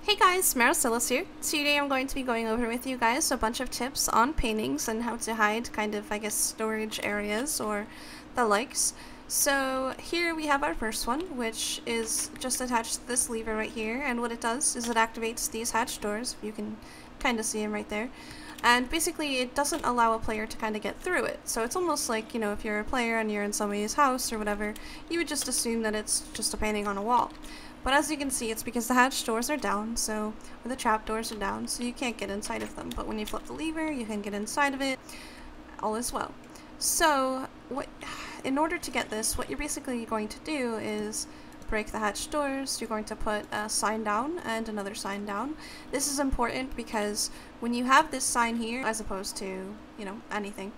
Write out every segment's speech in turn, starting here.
Hey guys, Maricillis here. Today I'm going to be going over with you guys a bunch of tips on paintings and how to hide kind of, I guess, storage areas or the likes. So here we have our first one, which is just attached to this lever right here, and what it does is it activates these hatch doors. You can kind of see them right there. And basically it doesn't allow a player to kind of get through it. So it's almost like, you know, if you're a player and you're in somebody's house or whatever, you would just assume that it's just a painting on a wall. But as you can see, it's because the hatch doors are down, or the trap doors are down, so you can't get inside of them. But when you flip the lever, you can get inside of it, all is well. So, in order to get this, what you're basically going to do is break the hatch doors. You're going to put a sign down and another sign down. This is important because when you have this sign here, as opposed to, you know, anything,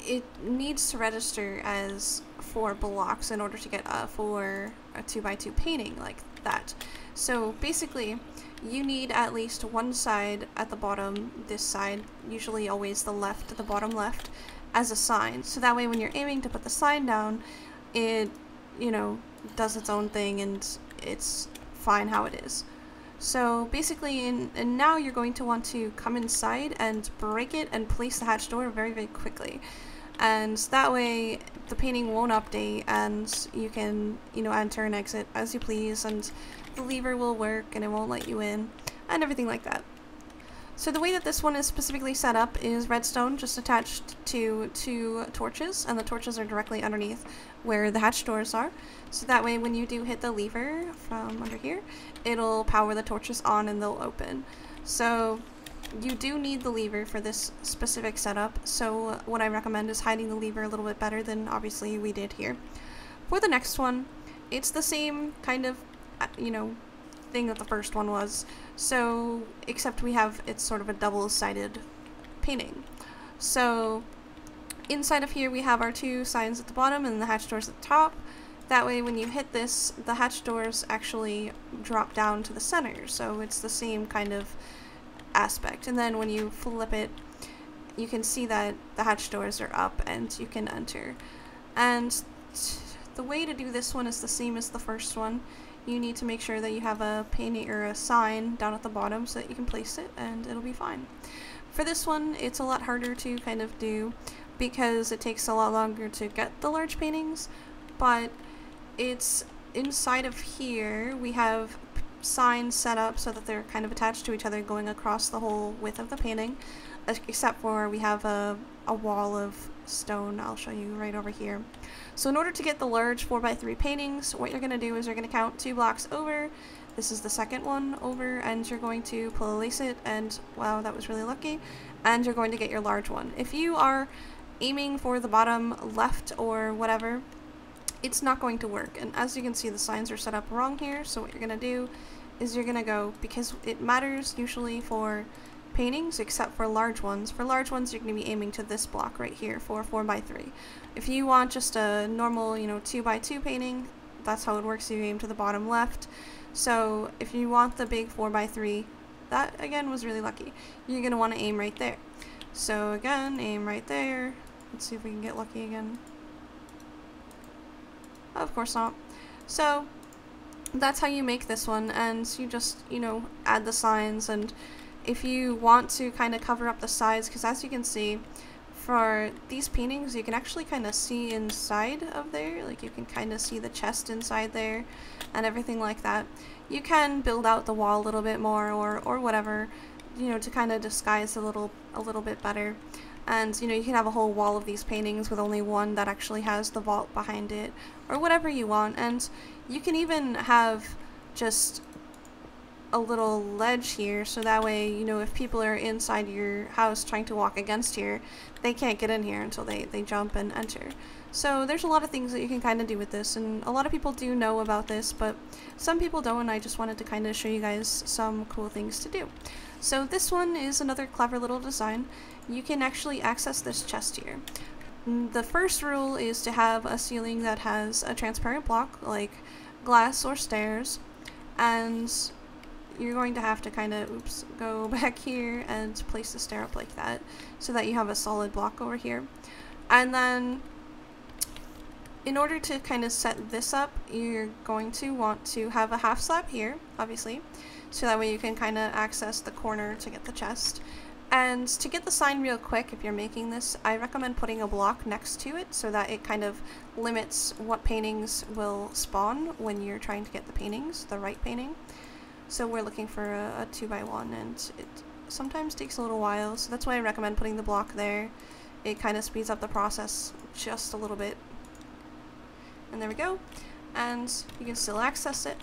it needs to register as 4 blocks in order to get for a 2x2 painting like that. So basically you need at least one side at the bottom, this side, usually always the left, the bottom left, as a sign. So that way when you're aiming to put the sign down, it, you know, does its own thing and it's fine how it is. So basically, and now you're going to want to come inside and break it and place the hatch door very, very quickly. And that way the painting won't update and you can, you know, enter and exit as you please, and the lever will work and it won't let you in and everything like that. So the way that this one is specifically set up is redstone just attached to 2 torches, and the torches are directly underneath where the hatch doors are. So that way when you do hit the lever from under here, it'll power the torches on and they'll open. So you do need the lever for this specific setup, so what I recommend is hiding the lever a little bit better than obviously we did here. For the next one, it's the same kind of, you know, thing that the first one was, so except we have, it's sort of a double-sided painting. So inside of here we have our 2 signs at the bottom and the hatch doors at the top. That way when you hit this, the hatch doors actually drop down to the center, so it's the same kind of aspect. And then when you flip it, you can see that the hatch doors are up and you can enter. And the way to do this one is the same as the first one. You need to make sure that you have a painting or a sign down at the bottom so that you can place it and it'll be fine. For this one, it's a lot harder to kind of do because it takes a lot longer to get the large paintings, but it's inside of here we have signs set up so that they're kind of attached to each other going across the whole width of the painting, except for we have a wall of stone. I'll show you right over here. So in order to get the large 4x3 paintings, what you're going to do is you're going to count 2 blocks over. This is the second one over, and you're going to place it, and wow, that was really lucky, and you're going to get your large one. If you are aiming for the bottom left or whatever, it's not going to work. And as you can see, the signs are set up wrong here, so what you're going to do is you're going to go, because it matters usually for paintings except for large ones. For large ones you're going to be aiming to this block right here for 4x3. If you want just a normal, you know, 2x2 painting, that's how it works. You aim to the bottom left. So if you want the big 4x3, that again was really lucky, you're going to want to aim right there. So again, aim right there. Let's see if we can get lucky again. Of course not. So that's how you make this one, and you just, you know, add the signs. And if you want to kind of cover up the sides, because as you can see for these paintings you can actually kind of see inside of there, like you can kind of see the chest inside there and everything like that. You can build out the wall a little bit more or whatever, you know, to kind of disguise a little bit better. And you know, you can have a whole wall of these paintings with only one that actually has the vault behind it, or whatever you want. And you can even have just a little ledge here, so that way, you know, if people are inside your house trying to walk against here, they can't get in here until they jump and enter. So there's a lot of things that you can kind of do with this, and a lot of people do know about this, but some people don't, and I just wanted to kind of show you guys some cool things to do. So this one is another clever little design. You can actually access this chest here. The first rule is to have a ceiling that has a transparent block, like glass or stairs, and you're going to have to kind of, go back here and place the stair up like that, so that you have a solid block over here. And then in order to kind of set this up, you're going to want to have a half slab here, obviously. so that way you can kind of access the corner to get the chest. And to get the sign real quick, if you're making this, I recommend putting a block next to it so that it kind of limits what paintings will spawn when you're trying to get the paintings, the right painting. So we're looking for a 2x1, and it sometimes takes a little while, so that's why I recommend putting the block there. It kind of speeds up the process just a little bit. And there we go. And you can still access it.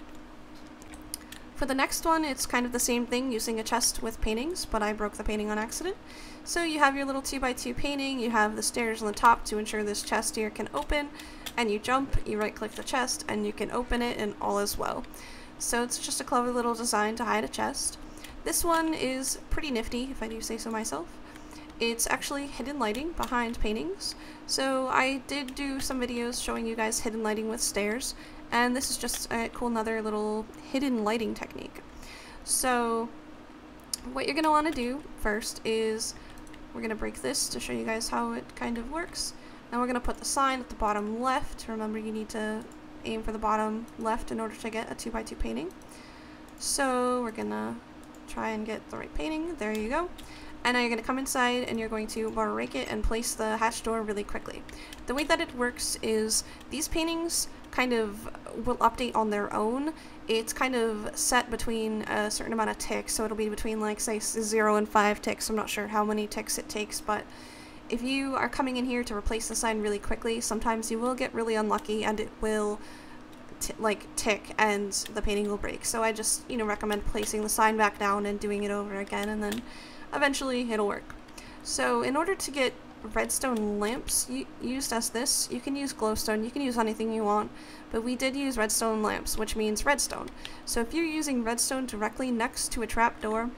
For the next one, it's kind of the same thing, using a chest with paintings, but I broke the painting on accident. So you have your little 2x2 painting, you have the stairs on the top to ensure this chest here can open, and you jump, you right click the chest, and you can open it, and all is well. So it's just a clever little design to hide a chest. This one is pretty nifty, if I do say so myself. It's actually hidden lighting behind paintings. So I did do some videos showing you guys hidden lighting with stairs, and this is just a cool another little hidden lighting technique. So what you're going to want to do first is we're going to break this to show you guys how it kind of works. Now we're going to put the sign at the bottom left. Remember, you need to aim for the bottom left in order to get a 2x2 painting. So we're going to try and get the right painting. There you go. And now you're going to come inside and you're going to break it and place the hatch door really quickly. The way that it works is these paintings kind of will update on their own. It's kind of set between a certain amount of ticks, so it'll be between, like, say 0 and 5 ticks. I'm not sure how many ticks it takes, but if you are coming in here to replace the sign really quickly, sometimes you will get really unlucky and it will tick and the painting will break. So I just, recommend placing the sign back down and doing it over again, and then eventually it'll work. So in order to get redstone lamps used as this, you can use glowstone, you can use anything you want, but we did use redstone lamps, which means redstone. So if you're using redstone directly next to a trapdoor,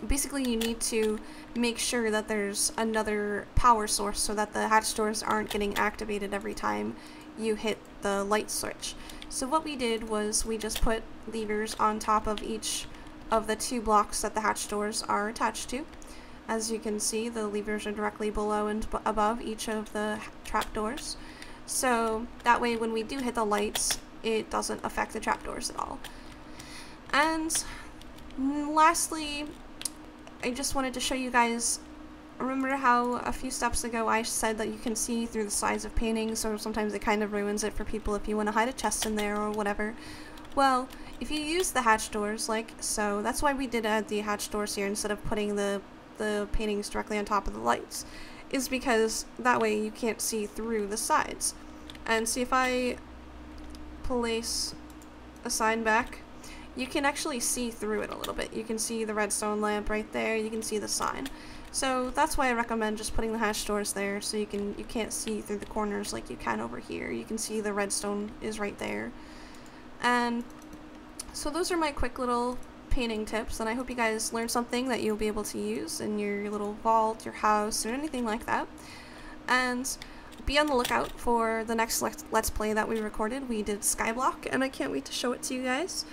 basically you need to make sure that there's another power source so that the hatch doors aren't getting activated every time you hit the light switch. So what we did was we just put levers on top of each of the 2 blocks that the hatch doors are attached to. As you can see, the levers are directly below and above each of the trapdoors. So that way when we do hit the lights, it doesn't affect the trapdoors at all. And lastly, I just wanted to show you guys, remember how a few steps ago I said that you can see through the sides of paintings, or sometimes it kind of ruins it for people if you want to hide a chest in there or whatever. Well, if you use the hatch doors like so, that's why we did add the hatch doors here instead of putting the paintings directly on top of the lights, is because that way you can't see through the sides. And see, if I place a sign back, you can actually see through it a little bit. You can see the redstone lamp right there, you can see the sign. So that's why I recommend just putting the hatch doors there, so you can't see through the corners like you can over here. You can see the redstone is right there. And so those are my quick little painting tips, and I hope you guys learned something that you'll be able to use in your little vault, your house, or anything like that. And be on the lookout for the next Let's Play that we recorded. We did Skyblock, and I can't wait to show it to you guys.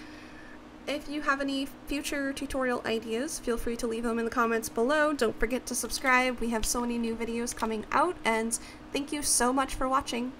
If you have any future tutorial ideas, feel free to leave them in the comments below. Don't forget to subscribe. We have so many new videos coming out, and thank you so much for watching.